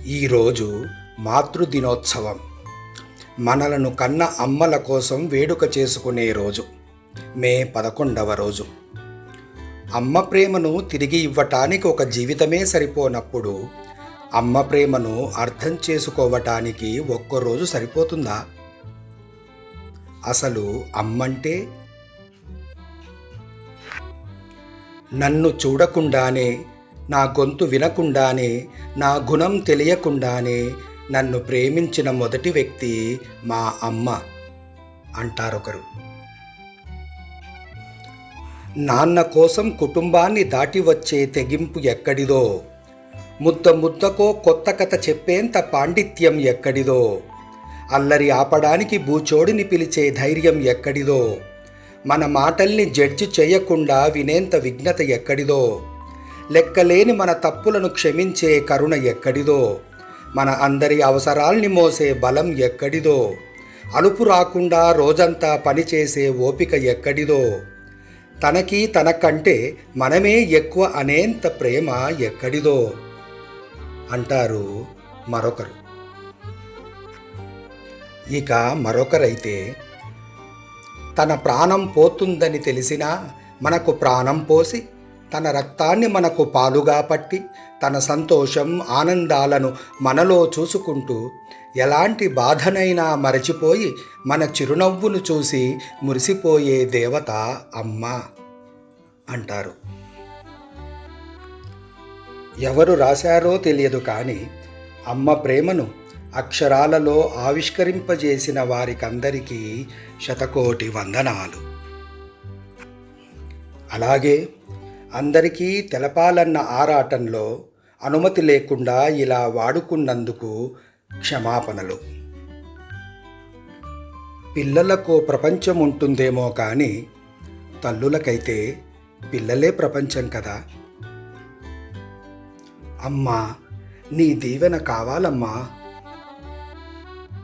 ఈరోజు మాతృదినోత్సవం. మనలను కన్న అమ్మల కోసం వేడుక చేసుకునే రోజు. మే 11వ రోజు. అమ్మ ప్రేమను తిరిగి ఇవ్వటానికి ఒక జీవితమే సరిపోనప్పుడు అమ్మ ప్రేమను అర్థం చేసుకోవటానికి ఒక్కరోజు సరిపోతుందా? అసలు అమ్మంటే నన్ను చూడకుండానే, నా గొంతు వినకుండానే, నా గుణం తెలియకుండానే నన్ను ప్రేమించిన మొదటి వ్యక్తి మా అమ్మ అంటారొకరు. నాన్న కోసం కుటుంబాన్ని దాటి వచ్చే తెగింపు ఎక్కడిదో, ముద్ద ముద్దకో కొత్త కథ చెప్పేంత పాండిత్యం ఎక్కడిదో, అల్లరి ఆపడానికి బూచోడిని పిలిచే ధైర్యం ఎక్కడిదో, మన మాటల్ని జడ్జి చేయకుండా వినేంత విఘ్నత ఎక్కడిదో, లెక్కలేని మన తప్పులను క్షమించే కరుణ ఎక్కడిదో, మన అందరి అవసరాల్ని మోసే బలం ఎక్కడిదో, అలుపు రాకుండా రోజంతా పనిచేసే ఓపిక ఎక్కడిదో, తనకి తనకంటే మనమే ఎక్కువ అనేంత ప్రేమ ఎక్కడిదో అంటారు మరొకరు. ఇక మరొకరైతే తన ప్రాణం పోతుందని తెలిసినా మనకు ప్రాణం పోసి, తన రక్తాన్ని మనకు పాలుగా పట్టి, తన సంతోషం ఆనందాలను మనలో చూసుకుంటూ, ఎలాంటి బాధనైనా మరచిపోయి మన చిరునవ్వును చూసి మురిసిపోయే దేవత అమ్మ అంటారు. ఎవరు రాశారో తెలియదు కానీ అమ్మ ప్రేమను అక్షరాలలో ఆవిష్కరింపజేసిన వారికందరికీ శతకోటి వందనాలు. అలాగే అందరికీ తెలపాలన్న ఆరాటంలో అనుమతి లేకుండా ఇలా వాడుకున్నందుకు క్షమాపణలు. పిల్లలకు ప్రపంచం ఉంటుందేమో కానీ తల్లులకైతే పిల్లలే ప్రపంచం కదా. అమ్మా, నీ దీవెన కావాలమ్మా.